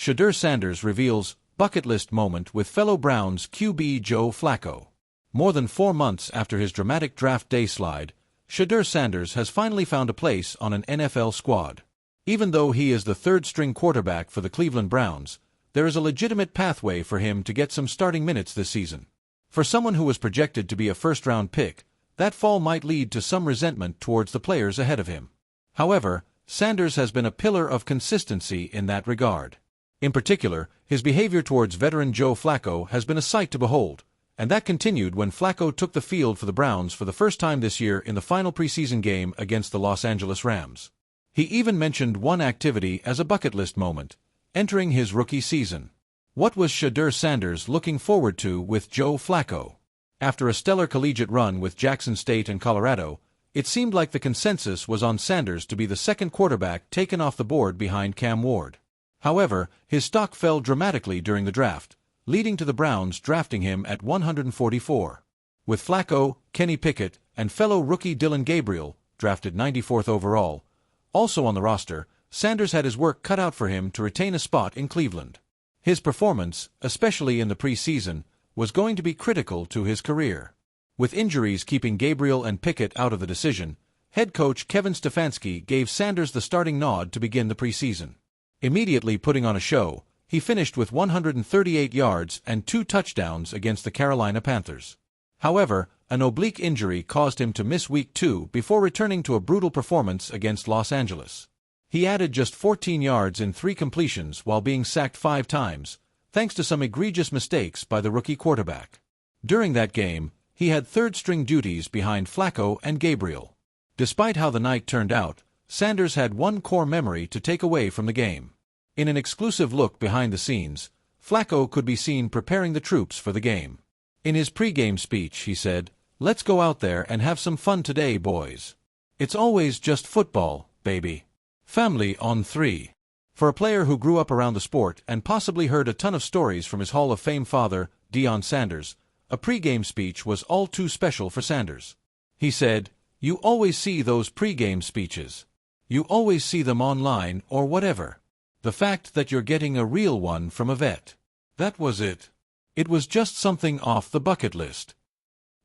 Shedeur Sanders reveals bucket list moment with fellow Browns QB Joe Flacco. More than 4 months after his dramatic draft day slide, Shedeur Sanders has finally found a place on an NFL squad. Even though he is the third-string quarterback for the Cleveland Browns, there is a legitimate pathway for him to get some starting minutes this season. For someone who was projected to be a first-round pick, that fall might lead to some resentment towards the players ahead of him. However, Sanders has been a pillar of consistency in that regard. In particular, his behavior towards veteran Joe Flacco has been a sight to behold, and that continued when Flacco took the field for the Browns for the first time this year in the final preseason game against the Los Angeles Rams. He even mentioned one activity as a bucket list moment, entering his rookie season. What was Shedeur Sanders looking forward to with Joe Flacco? After a stellar collegiate run with Jackson State and Colorado, it seemed like the consensus was on Sanders to be the second quarterback taken off the board behind Cam Ward. However, his stock fell dramatically during the draft, leading to the Browns drafting him at 144. With Flacco, Kenny Pickett, and fellow rookie Dillon Gabriel, drafted 94th overall, also on the roster, Sanders had his work cut out for him to retain a spot in Cleveland. His performance, especially in the preseason, was going to be critical to his career. With injuries keeping Gabriel and Pickett out of the decision, head coach Kevin Stefanski gave Sanders the starting nod to begin the preseason. Immediately putting on a show, he finished with 138 yards and 2 touchdowns against the Carolina Panthers. However, an oblique injury caused him to miss Week 2 before returning to a brutal performance against Los Angeles. He added just 14 yards in 3 completions while being sacked 5 times, thanks to some egregious mistakes by the rookie quarterback. During that game, he had third-string duties behind Flacco and Gabriel. Despite how the night turned out, Sanders had one core memory to take away from the game. In an exclusive look behind the scenes, Flacco could be seen preparing the troops for the game. In his pre-game speech, he said, "Let's go out there and have some fun today, boys. It's always just football, baby. Family on 3. For a player who grew up around the sport and possibly heard a ton of stories from his Hall of Fame father, Deion Sanders, a pre-game speech was all too special for Sanders. He said, "You always see those pre-game speeches. You always see them online or whatever. The fact that you're getting a real one from a vet. That was it. It was just something off the bucket list."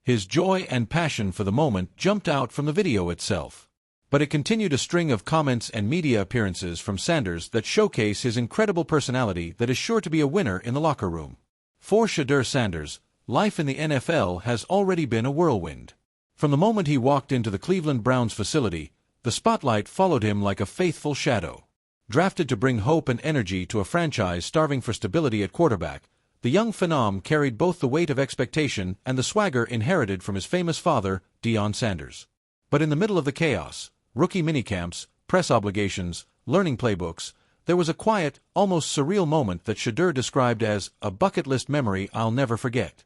His joy and passion for the moment jumped out from the video itself. But it continued a string of comments and media appearances from Sanders that showcase his incredible personality that is sure to be a winner in the locker room. For Shedeur Sanders, life in the NFL has already been a whirlwind. From the moment he walked into the Cleveland Browns facility, the spotlight followed him like a faithful shadow. Drafted to bring hope and energy to a franchise starving for stability at quarterback, the young phenom carried both the weight of expectation and the swagger inherited from his famous father, Deion Sanders. But in the middle of the chaos, rookie minicamps, press obligations, learning playbooks, there was a quiet, almost surreal moment that Shedeur described as a bucket list memory I'll never forget.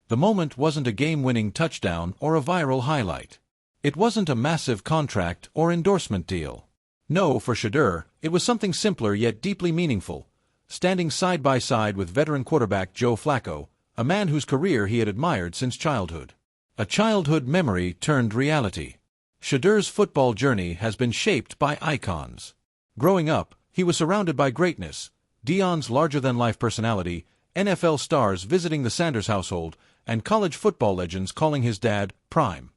The moment wasn't a game-winning touchdown or a viral highlight. It wasn't a massive contract or endorsement deal. No, for Shedeur, it was something simpler yet deeply meaningful, standing side by side with veteran quarterback Joe Flacco, a man whose career he had admired since childhood. A childhood memory turned reality. Shedeur's football journey has been shaped by icons. Growing up, he was surrounded by greatness, Deion's larger-than-life personality, NFL stars visiting the Sanders household, and college football legends calling his dad Prime.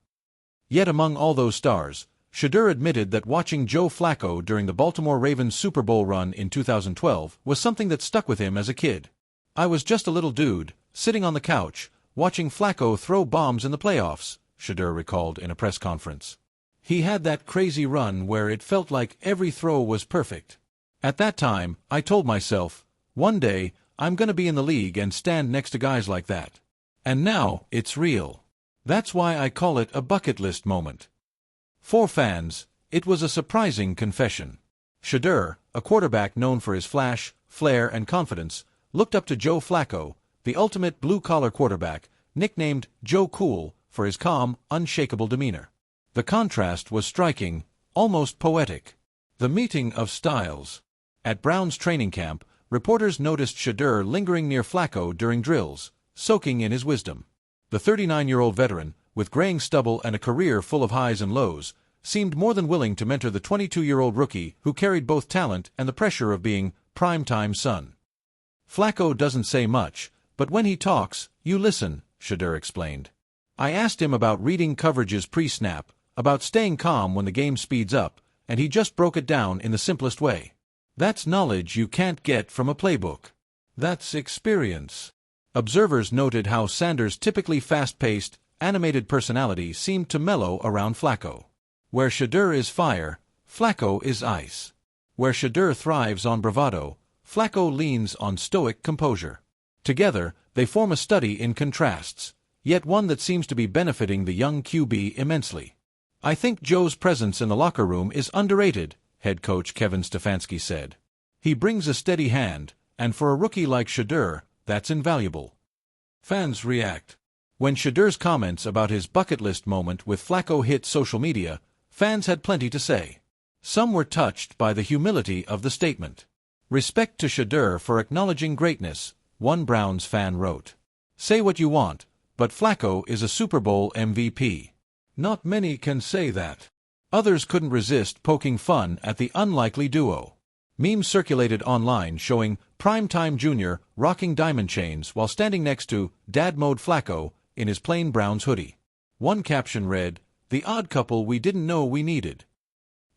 Yet among all those stars, Shedeur admitted that watching Joe Flacco during the Baltimore Ravens Super Bowl run in 2012 was something that stuck with him as a kid. "I was just a little dude, sitting on the couch, watching Flacco throw bombs in the playoffs," Shedeur recalled in a press conference. "He had that crazy run where it felt like every throw was perfect. At that time, I told myself, one day, I'm going to be in the league and stand next to guys like that. And now, it's real. That's why I call it a bucket list moment." For fans, it was a surprising confession. Shedeur, a quarterback known for his flash, flair, and confidence, looked up to Joe Flacco, the ultimate blue-collar quarterback, nicknamed Joe Cool, for his calm, unshakable demeanor. The contrast was striking, almost poetic. The meeting of styles. At Browns training camp, reporters noticed Shedeur lingering near Flacco during drills, soaking in his wisdom. The 39-year-old veteran, with graying stubble and a career full of highs and lows, seemed more than willing to mentor the 22-year-old rookie who carried both talent and the pressure of being primetime son. Flacco doesn't say much, but when he talks, you listen, Shedeur explained. I asked him about reading coverages pre-snap, about staying calm when the game speeds up, and he just broke it down in the simplest way. That's knowledge you can't get from a playbook. That's experience. Observers noted how Sanders' typically fast-paced, animated personality seemed to mellow around Flacco. Where Shedeur is fire, Flacco is ice. Where Shedeur thrives on bravado, Flacco leans on stoic composure. Together, they form a study in contrasts, yet one that seems to be benefiting the young QB immensely. I think Joe's presence in the locker room is underrated, head coach Kevin Stefanski said. He brings a steady hand, and for a rookie like Shedeur, that's invaluable. Fans react. When Shedeur's comments about his bucket list moment with Flacco hit social media, fans had plenty to say. Some were touched by the humility of the statement. Respect to Shedeur for acknowledging greatness, one Browns fan wrote. Say what you want, but Flacco is a Super Bowl MVP. Not many can say that. Others couldn't resist poking fun at the unlikely duo. Memes circulated online showing Primetime Jr. rocking diamond chains while standing next to Dad Mode Flacco in his plain Browns hoodie. One caption read, "The odd couple we didn't know we needed."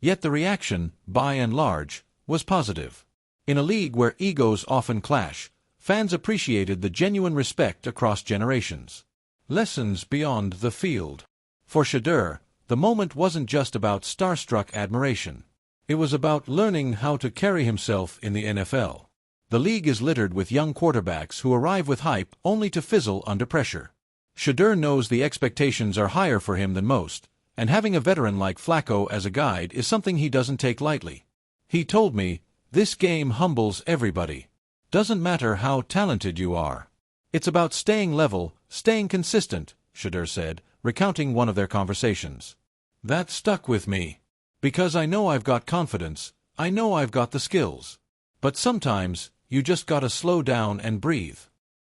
Yet the reaction, by and large, was positive. In a league where egos often clash, fans appreciated the genuine respect across generations. Lessons beyond the field. For Shedeur, the moment wasn't just about starstruck admiration. It was about learning how to carry himself in the NFL. The league is littered with young quarterbacks who arrive with hype only to fizzle under pressure. Shedeur knows the expectations are higher for him than most, and having a veteran like Flacco as a guide is something he doesn't take lightly. He told me, "This game humbles everybody. Doesn't matter how talented you are. It's about staying level, staying consistent," Shedeur said, recounting one of their conversations. "That stuck with me. Because I know I've got confidence, I know I've got the skills. But sometimes, you just gotta slow down and breathe.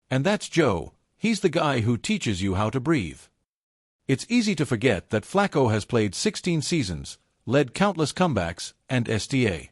And that's Joe, he's the guy who teaches you how to breathe." It's easy to forget that Flacco has played 16 seasons, led countless comebacks, and STA.